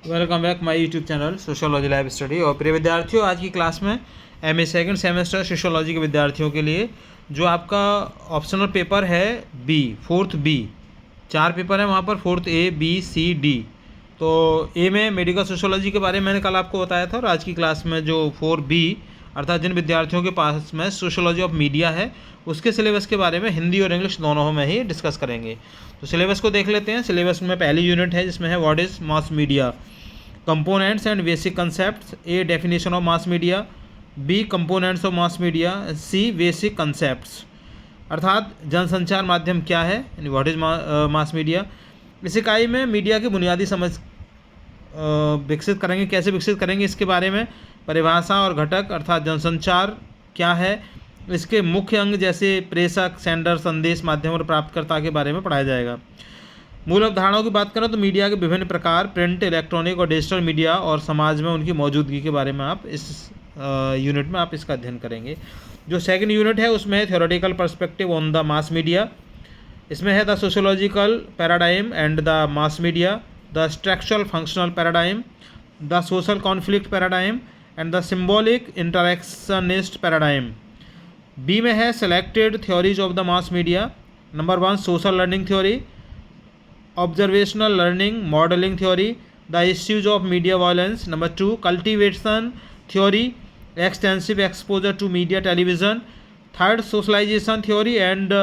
Welcome back my YouTube channel sociology live study. और प्रिय विद्यार्थियों, आज की क्लास में एमए सेकंड सेमेस्टर सोशियोलॉजी के विद्यार्थियों के लिए जो आपका ऑप्शनल पेपर है बी, फोर्थ बी, 4 पेपर है वहाँ पर, fourth A B C D. तो ए में मेडिकल सोशियोलॉजी के बारे में मैंने कल आपको बताया था, और आज की क्लास में जो 4B अर्थात जिन विद्यार्थियों के पास में सोशियोलॉजी ऑफ मीडिया है उसके सिलेबस के बारे में हिंदी और इंग्लिश दोनों में ही डिस्कस करेंगे। तो सिलेबस को देख लेते हैं। सिलेबस में पहली यूनिट है जिसमें है what is mass media, components and basic concepts. A definition of mass media, B components of mass media, C basic concepts अर्थात जनसंचार माध्यम क्या है, यानी व्हाट इज़ मास मीडिया। इस इकाई में मीडिया की बुनियादी समझ विकसित करेंगे। कैसे विकसित करेंगे इसके बारे में, परिभाषा और घटक अर्थात जनसंचार क्या है, इसके मुख्य अंग जैसे प्रेषक, सेंडर, संदेश, माध्यम और प्राप्तकर्ता के बारे में पढ़ाया जाएगा। मूल अवधारणाओं की बात करें तो मीडिया के विभिन्न प्रकार, प्रिंट, इलेक्ट्रॉनिक और डिजिटल मीडिया और समाज में उनकी मौजूदगी के बारे में आप इस यूनिट में आप इसका अध्ययन करेंगे। जो सेकंड यूनिट है उसमें है theoretical perspective on the mass media. इसमें है the sociological paradigm and the mass media, the structural functional paradigm, the social conflict paradigm and the symbolic interactionist paradigm. B में है selected theories of the mass media. Number 1 social learning theory, observational learning, modelling theory, the issues of media violence. Number 2 cultivation theory, extensive exposure to media television. Third socialisation theory and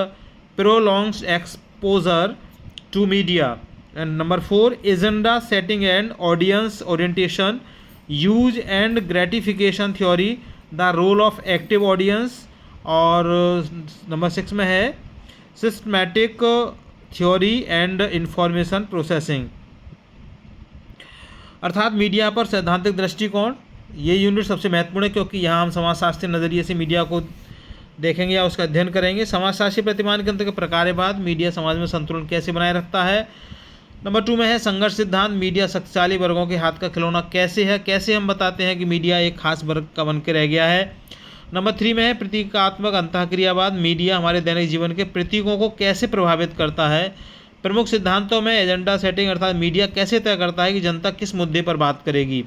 prolonged exposure to media. And number 4 agenda setting and audience orientation, use and gratification theory, the role of active audience. और number 6 में है systematic theory and information processing अर्थात media पर सैद्धांतिक दृष्टिकोण। ये unit सबसे महत्वपूर्ण है क्योंकि यहाँ हम समाजशास्त्री नज़रिए से मीडिया को देखेंगे या उसका अध्ययन करेंगे। समाजशास्त्री प्रतिमान के प्रकार्यवाद, मीडिया समाज में संतुलन कैसे बनाए रखता है। नंबर 2 में है संघर्ष सिद्धांत, मीडिया शक्तिशाली वर्गों के हाथ का खिलौना कैसे है, कैसे हम बताते हैं कि मीडिया एक खास वर्ग का बन के रह गया है। नंबर 3 में है प्रतीकात्मक अंतःक्रियावाद, मीडिया हमारे दैनिक जीवन के प्रतीकों को कैसे प्रभावित करता है। प्रमुख सिद्धांतों में एजेंडा सेटिंग अर्थात मीडिया कैसे तय करता है कि जनता किस मुद्दे पर बात करेगी।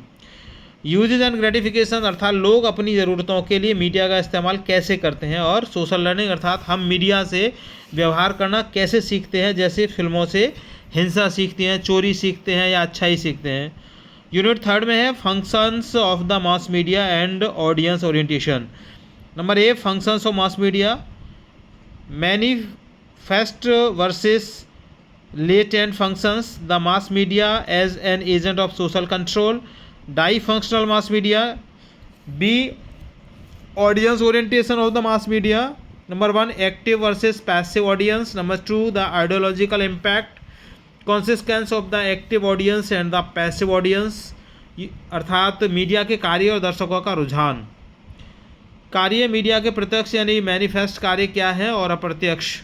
यूजेज एंड ग्रेटिफिकेशन अर्थात लोग अपनी ज़रूरतों के लिए मीडिया का इस्तेमाल कैसे करते हैं। और सोशल लर्निंग अर्थात हम मीडिया से व्यवहार करना कैसे सीखते हैं, जैसे फिल्मों से हिंसा सीखते हैं, चोरी सीखते हैं या अच्छाई सीखते हैं। यूनिट 3 में है functions of the mass media and audience orientation. Number 1 functions of mass media, manifest versus latent functions, the mass media as an agent of social control, dysfunctional mass media. B audience orientation of the mass media. Number 1 active versus passive audience. Number 2 the ideological impact, consequence of the active audience and the passive audience अर्थात media के कार्य और दर्शकों का रुझान। कार्य media के प्रत्यक्ष यानी मैनिफेस्ट कार्य क्या है और अप्रत्यक्ष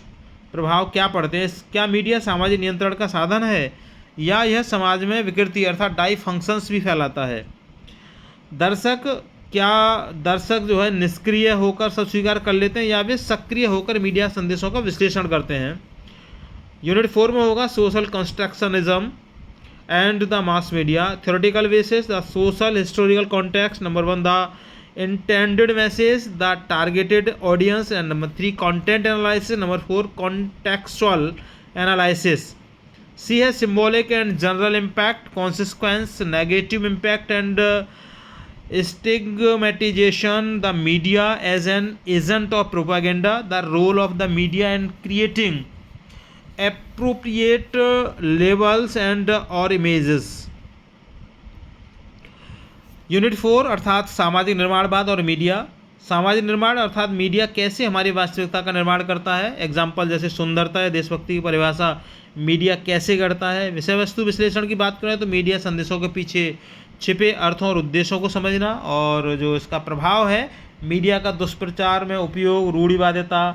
प्रभाव क्या पड़ते हैं। क्या मीडिया सामाजिक नियंत्रण का साधन है या यह समाज में विकृति अर्थात डाई फंक्शंस भी फैलाता है। दर्शक जो है निष्क्रिय होकर सब स्वीकार कर लेते हैं या वे सक्रिय होकर मीडिया संदेशों का विश्लेषण करते हैं। यूनिट 4 में होगा social constructionism and the mass media, theoretical basis, the social historical context. Number 1 the intended message, the targeted audience, and number 3 content analysis, number 4 contextual analysis. C है symbolic and general impact, consequence, negative impact and stigmatization, the media as an agent of propaganda, the role of the media in creating appropriate labels and or images. Unit 4 अर्थात सामाजिक निर्माणवाद और media. सामाजिक निर्माण अर्थात media कैसे हमारी वास्तविकता का निर्माण करता है। एग्जाम्पल जैसे सुंदरता या देशभक्ति की परिभाषा मीडिया कैसे करता है। विषय वस्तु विश्लेषण की बात करें तो मीडिया संदेशों के पीछे छिपे अर्थों और उद्देश्यों को समझना, और जो इसका प्रभाव है मीडिया का दुष्प्रचार में उपयोग, रूढ़िवादिता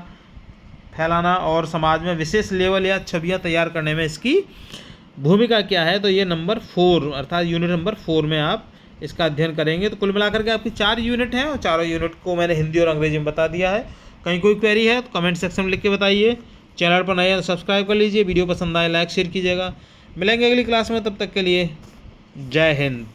फैलाना और समाज में विशेष लेवल या छवियाँ तैयार करने में इसकी भूमिका क्या है। तो ये नंबर 4 अर्थात यूनिट नंबर 4 में आप इसका अध्ययन करेंगे। तो कुल मिलाकर के आपकी 4 यूनिट हैं और चारों यूनिट को मैंने हिंदी और अंग्रेजी में बता दिया है। कहीं कोई क्वेरी है तो कमेंट सेक्शन में लिख के बताइए। चैनल पर नए हैं तो सब्सक्राइब कर लीजिए, वीडियो पसंद आए लाइक शेयर कीजिएगा। मिलेंगे अगली क्लास में, तब तक के लिए जय हिंद।